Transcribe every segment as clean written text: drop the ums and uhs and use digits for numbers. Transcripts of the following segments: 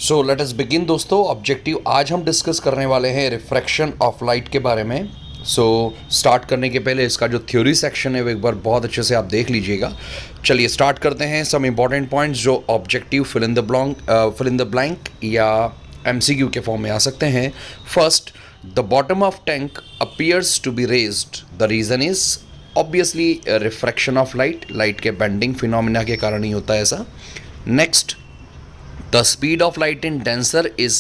सो let us begin दोस्तों। Objective आज हम डिस्कस करने वाले हैं रिफ्रैक्शन ऑफ लाइट के बारे में। स्टार्ट करने के पहले इसका जो थ्योरी सेक्शन है वो एक बार बहुत अच्छे से आप देख लीजिएगा। चलिए स्टार्ट करते हैं। सम इम्पॉर्टेंट पॉइंट्स जो objective fill in the blank या एमसीक्यू के फॉर्म में आ सकते हैं। First, the bottom of tank appears to be raised, the reason is obviously refraction of light के बेंडिंग फिनोमिना के कारण ही होता है ऐसा। नेक्स्ट, the speed of light in denser is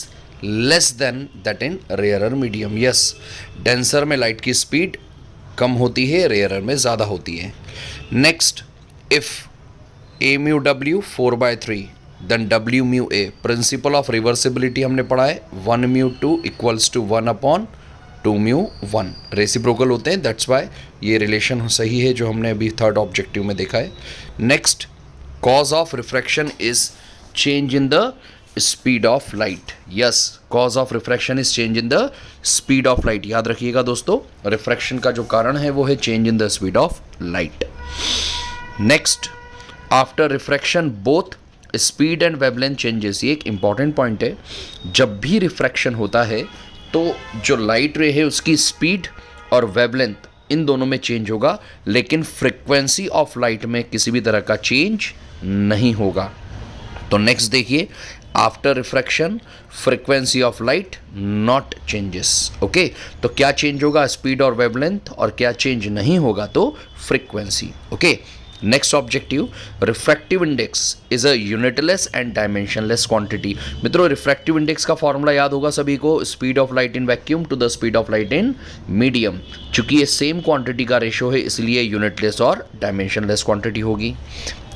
less than that in rarer medium. yes, denser में light की speed कम होती है, rarer में ज़्यादा होती है। next, if a mu w 4/3 then w mu a, principle of reversibility हमने पढ़ा है, 1 mu 2 equals to 1 upon 2 mu 1 reciprocal होते हैं, दैट्स वाई ये रिलेशन सही है जो हमने अभी थर्ड ऑब्जेक्टिव में देखा है। Next, cause of refraction is change in the speed of light. yes, cause of refraction is change in the speed of light. याद रखिएगा दोस्तों, रिफ्रैक्शन का जो कारण है वो है change in the speed of light. next, after refraction both speed and wavelength changes. ये एक important point है। जब भी रिफ्रैक्शन होता है तो जो लाइट रे है उसकी स्पीड और वेवलेंथ इन दोनों में चेंज होगा, लेकिन फ्रीक्वेंसी ऑफ लाइट में किसी भी तरह का चेंज नहीं होगा। तो नेक्स्ट देखिए, after refraction frequency of light not changes. Okay, तो क्या चेंज होगा? स्पीड और वेवलेंथ। और क्या चेंज नहीं होगा? तो frequency. Okay, next objective, refractive index is a unitless and dimensionless quantity. मित्रों, रिफ्रैक्टिव इंडेक्स का फॉर्मूला याद होगा सभी को, speed of light in vacuum to the speed of light in medium. चूंकि ये सेम क्वांटिटी का रेशो है इसलिए यूनिटलेस और डायमेंशनलेस क्वांटिटी होगी।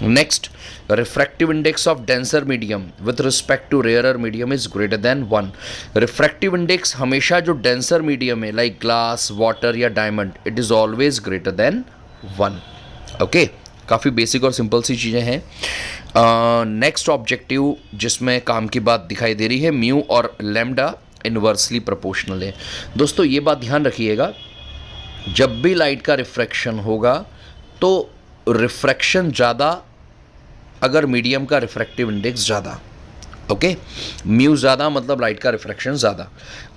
Next, refractive index of denser medium with respect to rarer medium is greater than 1. refractive index हमेशा जो denser medium है like glass, water या diamond, it is always greater than 1. Okay, काफ़ी basic और simple सी चीज़ें हैं। Next objective जिसमें काम की बात दिखाई दे रही है, म्यू और लैम्डा इनवर्सली प्रोपोर्शनल है। दोस्तों ये बात ध्यान रखिएगा, जब भी लाइट का रिफ्रैक्शन होगा तो रिफ्रैक्शन ज़्यादा अगर मीडियम का रिफ्रैक्टिव इंडेक्स ज़्यादा। ओके, म्यू ज़्यादा मतलब लाइट का रिफ्रैक्शन ज़्यादा।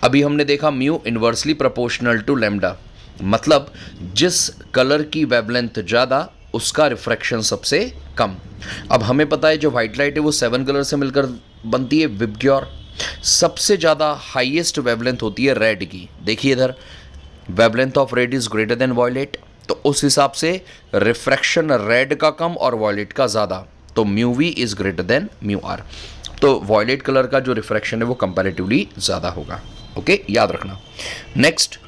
अभी हमने देखा म्यू इन्वर्सली प्रोपोर्शनल टू लैम्डा, मतलब जिस कलर की वेवलेंथ ज़्यादा उसका रिफ्रैक्शन सबसे कम। अब हमें पता है जो वाइट लाइट है वो 7 कलर से मिलकर बनती है विबग्योर। सबसे ज़्यादा हाईएस्ट वेवलेंथ होती है रेड की। देखिए इधर, wavelength of red is greater than violet, तो उस हिसाब से रिफ्रैक्शन रेड का कम और वॉयलेट का ज़्यादा, तो mu v is greater than mu r. तो वॉयलेट कलर का जो रिफ्रैक्शन है वो कंपैरेटिवली ज़्यादा होगा। ओके, याद रखना। Next,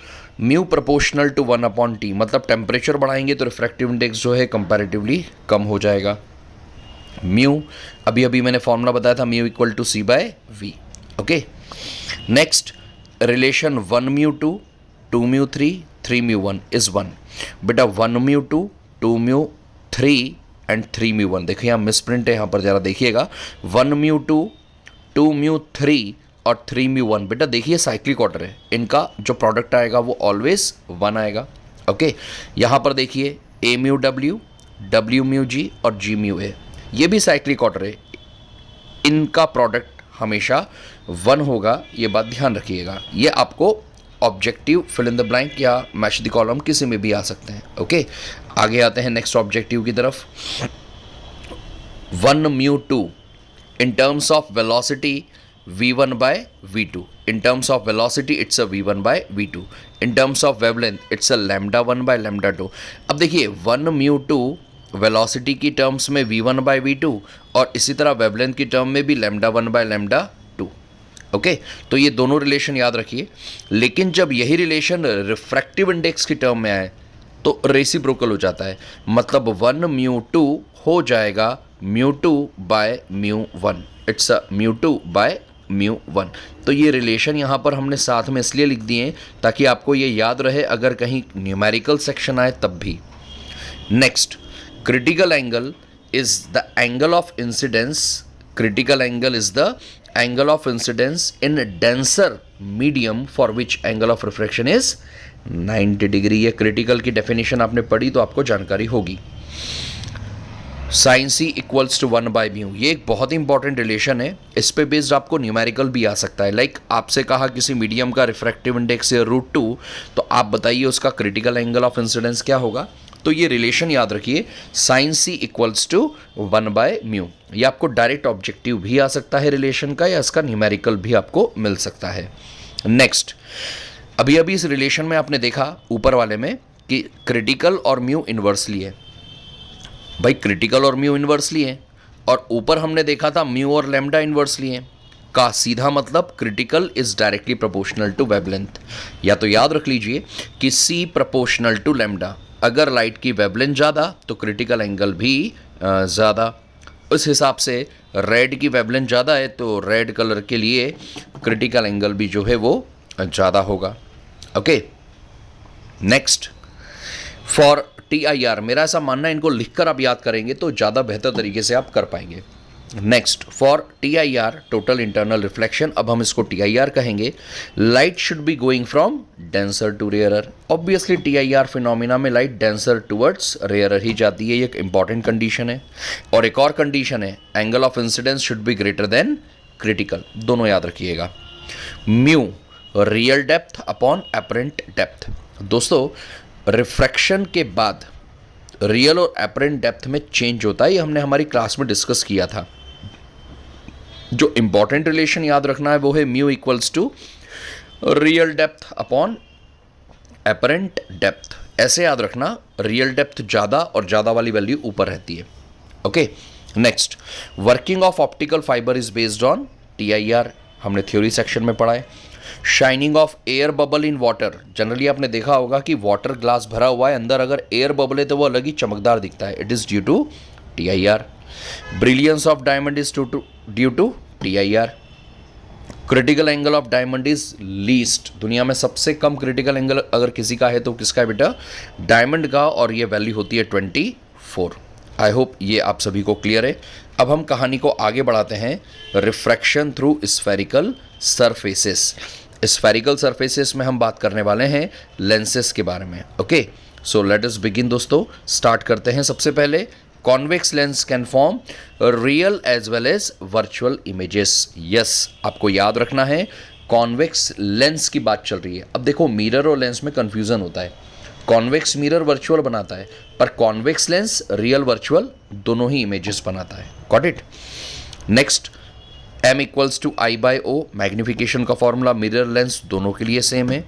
mu proportional to 1/t, मतलब टेम्परेचर बढ़ाएंगे तो रिफ्रैक्टिव इंडेक्स जो है कंपैरेटिवली कम हो जाएगा। म्यू अभी अभी मैंने फॉर्मूला बताया था, mu equal to c/v। Okay, next, relation 1 mu 2 2 mu 3 3 mu 1 is 1। बेटा 1 mu 2 2 mu 3 एंड 3 mu 1, देखिए यहाँ मिसप्रिंट है, यहाँ पर ज़रा देखिएगा, 1 mu 2 2 mu 3 और 3 mu 1। बेटा देखिए साइक्लिक ऑर्डर है, इनका जो प्रोडक्ट आएगा वो ऑलवेज 1 आएगा। ओके, यहाँ पर देखिए a mu w w mu g और g mu a, ये भी साइक्लिक ऑर्डर है, इनका प्रोडक्ट हमेशा 1 होगा, ये बात ध्यान रखिएगा। ये आपको objective fill in the blank या मैच द कॉलम किसी में भी आ सकते हैं। ओके, आगे आते हैं नेक्स्ट ऑब्जेक्टिव की तरफ। 1 mu 2 in terms of velocity v1/v2, in terms of velocity it's a v1/v2, in terms of wavelength it's a λ1/λ2। अब देखिए 1 mu 2 वेलोसिटी की टर्म्स में v1/v2 और इसी तरह वेवलेंथ की टर्म में भी λ1/λ2। ओके, तो ये दोनों रिलेशन याद रखिए, लेकिन जब यही रिलेशन रिफ्रैक्टिव इंडेक्स की टर्म में आए तो रेसिप्रोकल हो जाता है, मतलब 1 mu 2 हो जाएगा mu 2/mu 1, it's a mu 2/mu 1। तो ये रिलेशन यहाँ पर हमने साथ में इसलिए लिख दिए हैं ताकि आपको ये याद रहे अगर कहीं न्यूमेरिकल सेक्शन आए तब भी। Next, critical angle is the angle of incidence, critical angle is the angle of incidence in denser medium for which angle of refraction is 90 degree. ये क्रिटिकल की डेफिनेशन आपने पढ़ी तो आपको जानकारी होगी। साइन सी इक्वल्स टू 1/μ, ये एक बहुत ही इंपॉर्टेंट रिलेशन है। इस पे बेस्ड आपको न्यूमेरिकल भी आ सकता है। लाइक आपसे कहा किसी मीडियम का रिफ्रैक्टिव इंडेक्स है √2, तो आप बताइए उसका क्रिटिकल एंगल ऑफ इंसिडेंस क्या होगा। तो ये रिलेशन याद रखिए, साइन सी इक्वल्स टू 1/μ। ये आपको डायरेक्ट ऑब्जेक्टिव भी आ सकता है रिलेशन का, या इसका न्यूमेरिकल भी आपको मिल सकता है। नेक्स्ट, अभी अभी इस रिलेशन में आपने देखा ऊपर वाले में कि क्रिटिकल और म्यू इन्वर्सली है। भाई क्रिटिकल और म्यू इन्वर्सली है, और ऊपर हमने देखा था म्यू और लैम्डा इन्वर्सली है। का सीधा मतलब critical is directly proportional to wavelength. या तो याद रख लीजिए कि C प्रोपोर्शनल टू लैम्डा, अगर लाइट की वेवलेंथ ज़्यादा तो क्रिटिकल एंगल भी ज़्यादा। उस हिसाब से रेड की वेवलेंथ ज़्यादा है तो रेड कलर के लिए क्रिटिकल एंगल भी जो है वो ज़्यादा होगा। ओके, नेक्स्ट, फॉर TIR, मेरा ऐसा मानना है इनको लिखकर आप याद करेंगे तो ज़्यादा बेहतर तरीके से आप कर पाएंगे। Next, for TIR total internal reflection, अब हम इसको TIR कहेंगे। Light should be going from denser to rarer. Obviously TIR phenomena में लाइट डेंसर टूवर्ड्स रेयरर ही जाती है, ये एक इंपॉर्टेंट कंडीशन है। और एक और कंडीशन है, angle of incidence should be greater than critical, दोनों याद रखिएगा। Mu real depth upon apparent depth. दोस्तों रिफ्रैक्शन के बाद रियल और एपरेंट डेप्थ में चेंज होता है, ये हमने हमारी क्लास में डिस्कस किया था। जो इंपॉर्टेंट रिलेशन याद रखना है वो है mu equals to real depth upon apparent depth. ऐसे याद रखना, रियल डेप्थ ज़्यादा और ज़्यादा वाली वैल्यू ऊपर रहती है। Okay, next, working of optical fibre is based on TIR, हमने थ्योरी सेक्शन में पढ़ा है। Shining of air bubble in water, generally आपने देखा होगा कि वाटर ग्लास भरा हुआ है, अंदर अगर एयर बबल है तो वो अलग ही चमकदार दिखता है, it is due to TIR। Brilliance of diamond is due to TIR। Critical angle of diamond is least, दुनिया में सबसे कम क्रिटिकल एंगल अगर किसी का है तो किसका है बेटा, डायमंड का, और ये वैल्यू होती है 24। आई होप ये आप सभी को क्लियर है। अब हम कहानी को आगे बढ़ाते हैं। Refraction through spherical surfaces. Spherical surfaces में हम बात करने वाले हैं लेंसेस के बारे में। Okay, so let us begin दोस्तों, स्टार्ट करते हैं। सबसे पहले, convex lens can form real as well as virtual images. Yes, आपको याद रखना है कॉन्वेक्स लेंस की बात चल रही है। अब देखो मिरर और लेंस में कंफ्यूजन होता है। कॉन्वेक्स मिरर वर्चुअल बनाता है, पर कॉन्वेक्स लेंस रियल वर्चुअल दोनों ही इमेजेस बनाता है। Got it? Next, M equals to I/O, magnification का फॉर्मूला मिरर लेंस दोनों के लिए सेम है।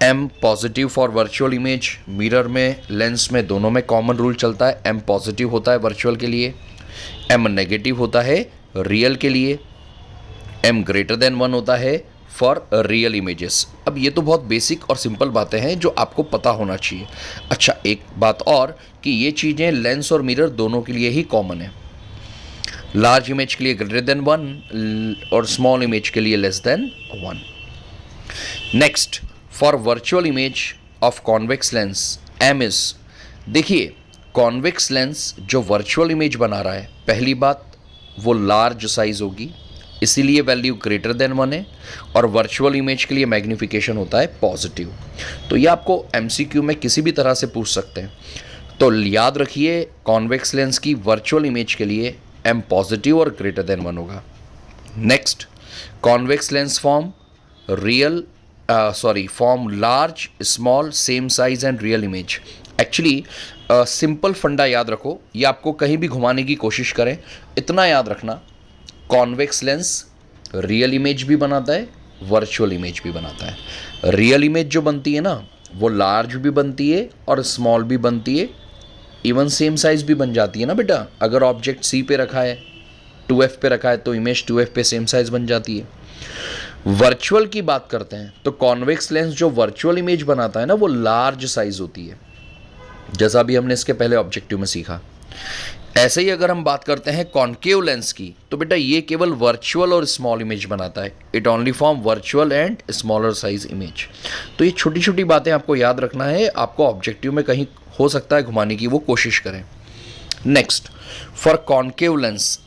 M positive for virtual image, mirror में लेंस में दोनों में कॉमन रूल चलता है, M पॉजिटिव होता है वर्चुअल के लिए, M नेगेटिव होता है रियल के लिए, M ग्रेटर देन 1 होता है फॉर रियल इमेजेस। अब ये तो बहुत बेसिक और सिंपल बातें हैं जो आपको पता होना चाहिए। अच्छा, एक बात और कि ये चीज़ें लेंस और मिरर दोनों के लिए ही कॉमन है। लार्ज इमेज के लिए ग्रेटर देन 1 और स्मॉल इमेज के लिए less than 1। Next, for virtual image of convex lens M is, देखिए कॉन्वेक्स लेंस जो वर्चुअल इमेज बना रहा है, पहली बात वो लार्ज साइज होगी, इसीलिए वैल्यू ग्रेटर देन 1 है, और वर्चुअल इमेज के लिए मैग्निफिकेशन होता है पॉजिटिव। तो ये आपको MCQ में किसी भी तरह से पूछ सकते हैं। तो याद रखिए कॉन्वेक्स लेंस की वर्चुअल इमेज के लिए M पॉजिटिव और ग्रेटर देन 1 होगा। Next, convex lens form large, small, same size and real image. Actually simple फंडा याद रखो, ये आपको कहीं भी घुमाने की कोशिश करें, इतना याद रखना, कॉन्वेक्स लेंस रियल इमेज भी बनाता है, वर्चुअल इमेज भी बनाता है। रियल इमेज जो बनती है ना, वो लार्ज भी बनती है और स्मॉल भी बनती है, इवन सेम साइज भी बन जाती है ना बेटा। अगर ऑब्जेक्ट C पे रखा है, 2F पे रखा है, तो इमेज 2F पे सेम साइज बन जाती है। वर्चुअल की बात करते हैं तो कॉन्वेक्स लेंस जो वर्चुअल इमेज बनाता है ना, वो लार्ज साइज होती है, जैसा भी हमने इसके पहले ऑब्जेक्टिव में सीखा। ऐसे ही अगर हम बात करते हैं कॉन्केव लेंस की, तो बेटा ये केवल वर्चुअल और स्मॉल इमेज बनाता है, it only form virtual and smaller size image. तो ये छोटी छोटी बातें आपको याद रखना है, आपको ऑब्जेक्टिव में कहीं हो सकता है घुमाने की वो कोशिश करें। नेक्स्ट, फॉर कॉन्केव लेंस,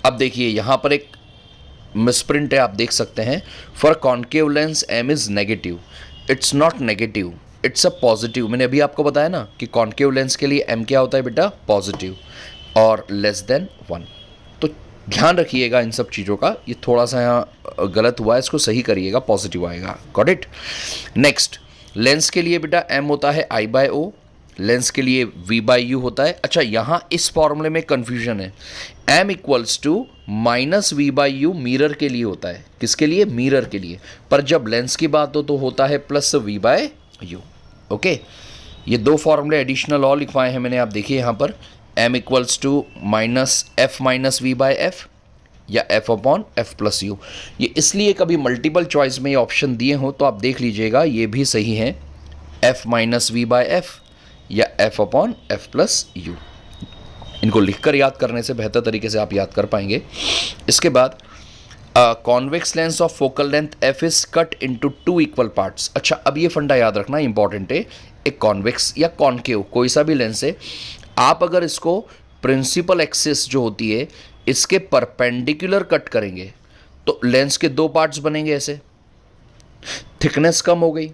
अब देखिए यहाँ पर एक मिसप्रिंट है, आप देख सकते हैं। For concave lens M is negative, it's not negative. It's a positive. मैंने अभी आपको बताया ना कि कॉन्केव लेंस के लिए m क्या होता है बेटा, पॉजिटिव और लेस देन 1। तो ध्यान रखिएगा इन सब चीज़ों का, ये थोड़ा सा यहाँ गलत हुआ है, इसको सही करिएगा, पॉजिटिव आएगा। Got it. नेक्स्ट, लेंस के लिए बेटा m होता है I/O, लेंस के लिए V/U होता है। अच्छा, यहाँ इस फॉर्मूले में कंफ्यूजन है, m equals to minus V/U mirror के लिए होता है। किसके लिए? मिरर के लिए। पर जब लेंस की बात हो तो होता है प्लस V/U। ओके, ये दो फॉर्मूले एडिशनल और लिखवाए हैं मैंने, आप देखिए यहाँ पर, m equals to minus F minus V/F या F upon F plus U। ये इसलिए कभी मल्टीपल चॉइस में ये ऑप्शन दिए हो तो आप देख लीजिएगा ये भी सही है, F माइनस V/F या F upon F plus U। इनको लिखकर याद करने से बेहतर तरीके से आप याद कर पाएंगे। इसके बाद convex lens of focal length F is cut into 2 equal parts. अच्छा, अब ये फंडा याद रखना इंपॉर्टेंट है, एक कॉन्वेक्स या कॉन्केव कोई सा भी लेंस है, आप अगर इसको प्रिंसिपल एक्सिस जो होती है इसके परपेंडिकुलर कट करेंगे तो लेंस के दो पार्ट्स बनेंगे ऐसे, थिकनेस कम हो गई।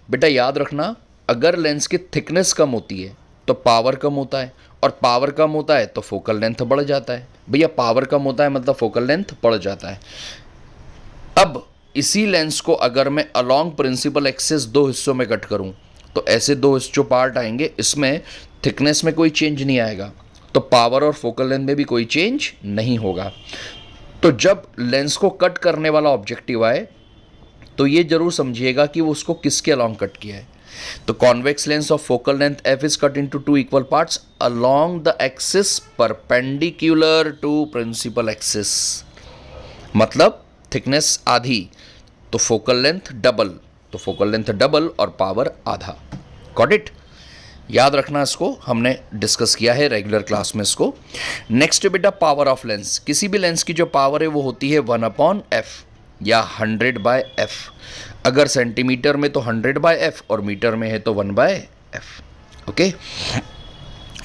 बेटा याद रखना, अगर लेंस की थिकनेस कम होती है तो पावर कम होता है, और पावर कम होता है तो फोकल लेंथ बढ़ जाता है। भैया पावर कम होता है मतलब फोकल लेंथ बढ़ जाता है। अब इसी लेंस को अगर मैं अलोंग प्रिंसिपल एक्सिस दो हिस्सों में कट करूं तो ऐसे दो जो पार्ट आएंगे, इसमें थिकनेस में कोई चेंज नहीं आएगा, तो पावर और फोकल लेंथ में भी कोई चेंज नहीं होगा। तो जब लेंस को कट करने वाला ऑब्जेक्टिव आए तो ये जरूर समझिएगा कि वो उसको किसके अलोंग कट किया है। तो convex lens of focal length F is cut into 2 equal parts along the axis perpendicular to principal axis. मतलब थिकनेस आधी तो फोकल लेंथ डबल, तो फोकल लेंथ डबल और पावर आधा। Got it. याद रखना, इसको हमने डिस्कस किया है रेगुलर क्लास में इसको। नेक्स्ट बेटा, पावर ऑफ लेंस। किसी भी लेंस की जो पावर है वो होती है 1/f या 100/f। अगर सेंटीमीटर में तो 100/f और मीटर में है तो 1/f। Okay,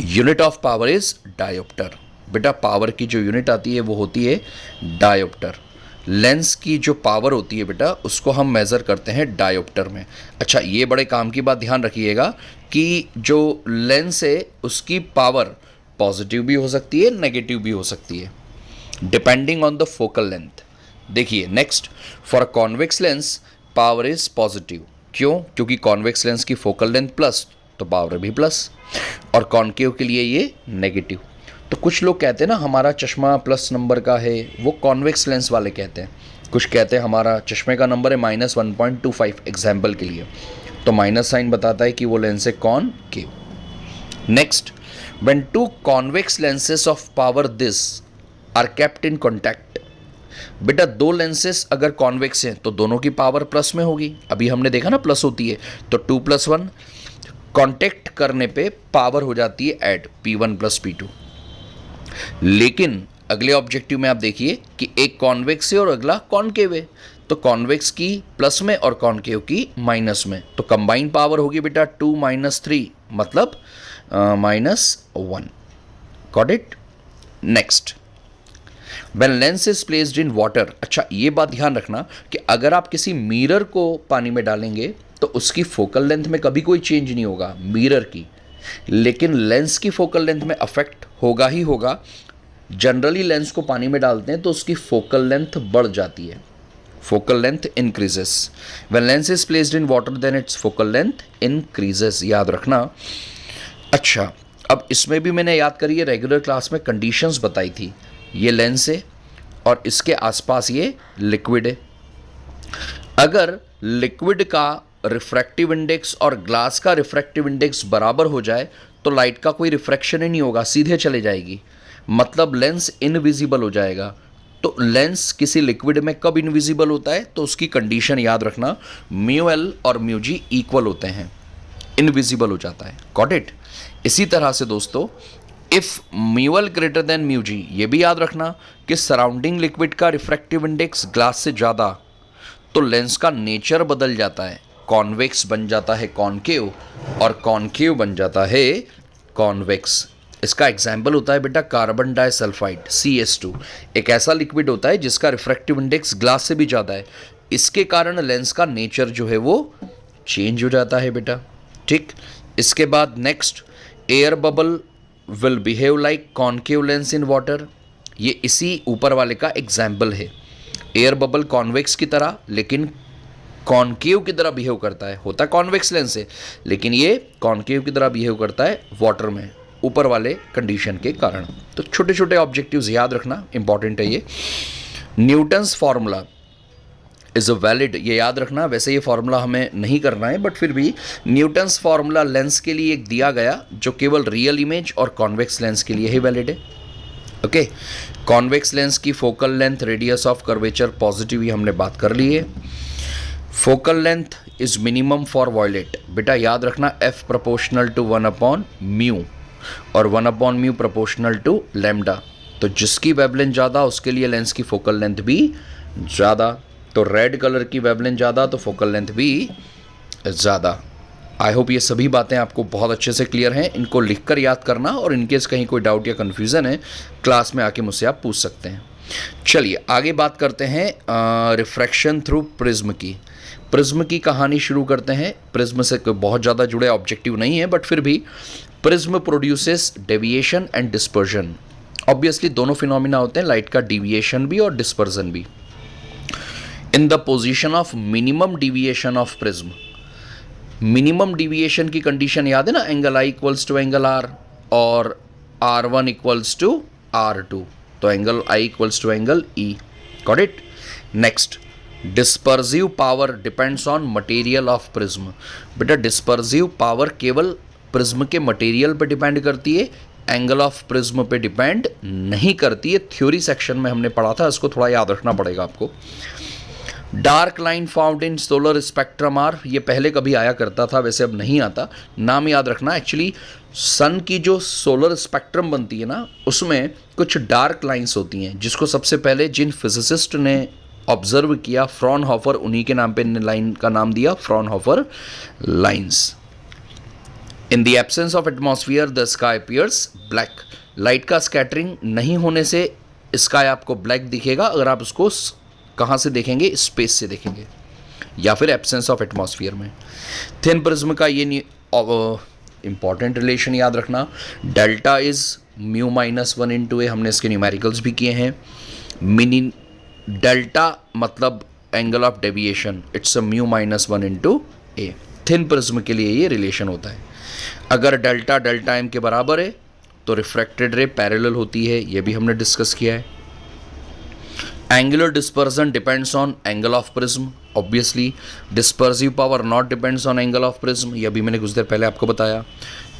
unit of power is dioptre. बेटा पावर की जो यूनिट आती है वो होती है डायोप्टर। लेंस की जो पावर होती है बेटा उसको हम मेज़र करते हैं डायोप्टर में। अच्छा, ये बड़े काम की बात ध्यान रखिएगा कि जो लेंस है उसकी पावर पॉजिटिव भी हो सकती है, नेगेटिव भी हो सकती है, depending on the focal length. देखिए next, for convex lens power is positive. क्यों? क्योंकि कॉन्वेक्स लेंस की फोकल लेंथ प्लस तो पावर भी प्लस, और कॉन्केव के लिए ये नेगेटिव। तो कुछ लोग कहते हैं ना हमारा चश्मा प्लस नंबर का है, वो कॉन्वेक्स लेंस वाले कहते हैं। कुछ कहते हैं हमारा चश्मे का नंबर है -1.25 एग्जाम्पल के लिए, तो माइनस साइन बताता है कि वो लेंस है concave. Next, when two convex lenses of power this are kept in contact. बेटा दो लेंसेस अगर कॉन्वेक्स हैं तो दोनों की पावर प्लस में होगी, अभी हमने देखा ना प्लस होती है, तो 2 + 1 कॉन्टैक्ट करने पे पावर हो जाती है ऐड, P1 + P2। लेकिन अगले ऑब्जेक्टिव में आप देखिए कि एक कॉन्वेक्स है और अगला कॉन्केव है, तो कॉन्वेक्स की प्लस में और कॉन्केव की माइनस में, तो कंबाइंड पावर होगी बेटा 2 - 3 मतलब -1। Got it. Next, when lens is placed in water. अच्छा, ये बात ध्यान रखना कि अगर आप किसी मिरर को पानी में डालेंगे तो उसकी फोकल लेंथ में कभी कोई चेंज नहीं होगा मिरर की, लेकिन लेंस की फोकल लेंथ में अफेक्ट होगा ही होगा। जनरली लेंस को पानी में डालते हैं तो उसकी फोकल लेंथ बढ़ जाती है, focal length increases. When lens is placed in water then its focal length increases, याद रखना। अच्छा, अब इसमें भी मैंने याद करी है रेगुलर क्लास में कंडीशंस बताई थी। ये लेंस है और इसके आसपास ये लिक्विड है। अगर लिक्विड का रिफ्रैक्टिव इंडेक्स और ग्लास का रिफ्रैक्टिव इंडेक्स बराबर हो जाए तो लाइट का कोई रिफ्रैक्शन ही नहीं होगा, सीधे चले जाएगी, मतलब लेंस इनविजिबल हो जाएगा। तो लेंस किसी लिक्विड में कब इनविजिबल होता है तो उसकी कंडीशन याद रखना, μL और μg इक्वल होते हैं, इनविजिबल हो जाता है। Got it. इसी तरह से दोस्तों, if μL greater than μg, ये भी याद रखना कि सराउंडिंग लिक्विड का रिफ्रैक्टिव इंडेक्स ग्लास से ज़्यादा, तो लेंस का नेचर बदल जाता है, कॉन्वेक्स बन जाता है कॉन्केव और कॉन्केव बन जाता है कॉन्वेक्स। इसका एग्जाम्पल होता है बेटा कार्बन डाइसल्फाइड CS2, एक ऐसा लिक्विड होता है जिसका रिफ्रैक्टिव इंडेक्स ग्लास से भी ज़्यादा है। इसके कारण लेंस का नेचर जो है वो चेंज हो जाता है बेटा। ठीक। इसके बाद next, air bubble will behave like concave lens in water. ये इसी ऊपर वाले का एग्जाम्पल है। एयर बबल कॉन्वेक्स की तरह लेकिन कॉन्केव की तरह बिहेव करता है, होता कॉन्वेक्स लेंस है लेकिन ये कॉन्केव की तरह बिहेव करता है वाटर में, ऊपर वाले कंडीशन के कारण। तो छोटे छोटे ऑब्जेक्टिव्स याद रखना इंपॉर्टेंट है ये। Newton's formula is a valid, ये याद रखना। वैसे ये फार्मूला हमें नहीं करना है बट फिर भी न्यूटन्स फार्मूला लेंस के लिए एक दिया गया जो केवल रियल इमेज और कॉन्वेक्स लेंस के लिए ही वैलिड है। ओके, कॉन्वेक्स लेंस की focal length, radius of curvature, positive, ये हमने बात कर ली है। Focal length is minimum for violet, बेटा याद रखना, एफ प्रोपोर्शनल टू 1/μ और 1/μ प्रोपोर्शनल टू लैम्डा। तो जिसकी वेवलेंथ ज़्यादा उसके लिए लेंस की फोकल लेंथ भी ज़्यादा। तो रेड कलर की वेवलेंथ ज़्यादा तो फोकल लेंथ भी ज़्यादा। आई होप ये सभी बातें आपको बहुत अच्छे से क्लियर हैं। इनको लिखकर याद करना और इनकेस कहीं कोई डाउट या कन्फ्यूज़न है क्लास में आके मुझसे आप पूछ सकते हैं। चलिए आगे बात करते हैं रिफ्रैक्शन थ्रू प्रिज्म की। प्रिज्म की कहानी शुरू करते हैं। प्रिज्म से बहुत ज़्यादा जुड़े ऑब्जेक्टिव नहीं है बट फिर भी prism produces deviation and dispersion. Obviously दोनों फिनोमिना होते हैं, लाइट का डिविएशन भी और डिस्पर्जन भी। In the position of minimum deviation of prism, minimum deviation की कंडीशन याद है ना, angle i equals to angle r और R1 इक्वल्स टू R2, तो angle i equals to angle e. Got it. Next, dispersive power depends on material of prism. बेटा dispersive power केवल prism के material पे depend करती है, angle of prism पे depend नहीं करती है। थ्योरी सेक्शन में हमने पढ़ा था, इसको थोड़ा याद रखना पड़ेगा आपको। Dark line found in solar spectrum are, ये पहले कभी आया करता था, वैसे अब नहीं आता, नाम याद रखना। एक्चुअली सन की जो सोलर स्पेक्ट्रम बनती है ना, उसमें कुछ डार्क लाइंस होती हैं, जिसको सबसे पहले जिन फिजिसिस्ट ने ऑब्जर्व किया, फ्रॉनहोफर, उन्हीं के नाम पे लाइन का नाम दिया Fraunhofer lines. In the absence of atmosphere the sky appears black, light का स्कैटरिंग नहीं होने से स्काई आपको ब्लैक दिखेगा अगर आप उसको कहाँ से देखेंगे, स्पेस से देखेंगे या फिर एब्सेंस ऑफ एटमॉस्फेयर में। थिन प्रिज्म का ये इंपॉर्टेंट रिलेशन याद रखना, डेल्टा इज μ-1 इंटू ए, हमने इसके न्यूमेरिकल्स भी किए हैं। मिनी डेल्टा मतलब angle of deviation, it's a μ-1 into A. Thin prism के लिए ये रिलेशन होता है। अगर डेल्टा डेल्टा एम के बराबर है तो रिफ्रैक्टेड रे पैरेलल होती है, ये भी हमने डिस्कस किया है। Angular dispersion depends on angle of prism, obviously dispersive power not depends on angle of prism, ये भी मैंने कुछ देर पहले आपको बताया।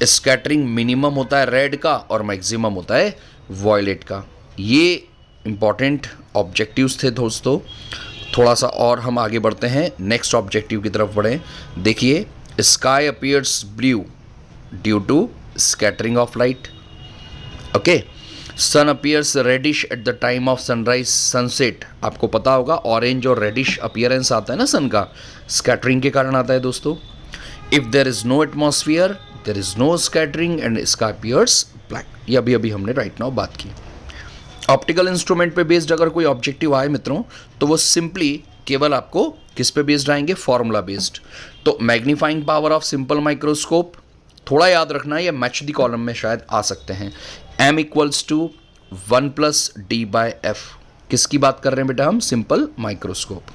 स्कैटरिंग मिनिमम होता है रेड का और मैक्सिमम होता है वॉयलेट का। ये इंपॉर्टेंट ऑब्जेक्टिव्स थे दोस्तों। थोड़ा सा और हम आगे बढ़ते हैं, नेक्स्ट ऑब्जेक्टिव की तरफ बढ़ें। देखिए, sky appears blue due to scattering of light. Okay, sun appears reddish at the time of sunrise sunset, आपको पता होगा ऑरेंज और रेडिश अपीयरेंस आता है ना सन का, स्कैटरिंग के कारण आता है दोस्तों। If there is no atmosphere there is no scattering and sky appears black, ये अभी हमने राइट नाउ बात की। ऑप्टिकल इंस्ट्रूमेंट पे बेस्ड अगर कोई ऑब्जेक्टिव आए मित्रों तो वो सिंपली केवल आपको किस पे बेस्ड आएंगे, फॉर्मूला बेस्ड। तो magnifying power of simple microscope, थोड़ा याद रखना, ये मैच द कॉलम में शायद आ सकते हैं। m इक्वल्स टू 1 + d/f, किसकी बात कर रहे हैं बेटा हम, सिंपल माइक्रोस्कोप।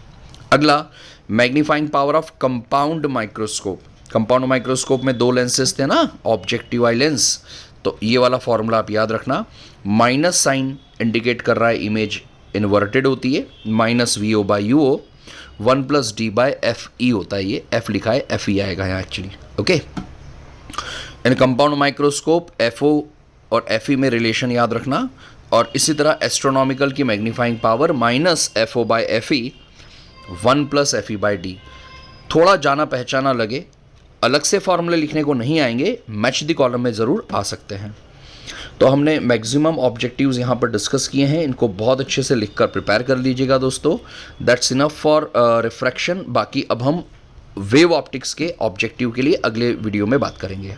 अगला, magnifying power of compound microscope. Compound microscope में दो लेंसेज थे ना, ऑब्जेक्टिव आई लेंस, तो ये वाला फॉर्मूला आप याद रखना। माइनस साइन इंडिकेट कर रहा है इमेज इन्वर्टेड होती है, -VO/UO, 1 + d/FE होता है, ये f लिखा है, FE आएगा यहाँ एक्चुअली। ओके, इन कंपाउंड माइक्रोस्कोप FO और FE में रिलेशन याद रखना। और इसी तरह एस्ट्रोनॉमिकल की मैग्नीफाइंग पावर -FO/FE 1 + FE/D। थोड़ा जाना पहचाना लगे, अलग से फॉर्मूले लिखने को नहीं आएंगे, मैच द कॉलम में ज़रूर आ सकते हैं। तो हमने मैक्सिमम ऑब्जेक्टिव्स यहाँ पर डिस्कस किए हैं, इनको बहुत अच्छे से लिखकर प्रिपेयर कर लीजिएगा दोस्तों। That's enough for refraction. बाकी अब हम वेव ऑप्टिक्स के ऑब्जेक्टिव के लिए अगले वीडियो में बात करेंगे।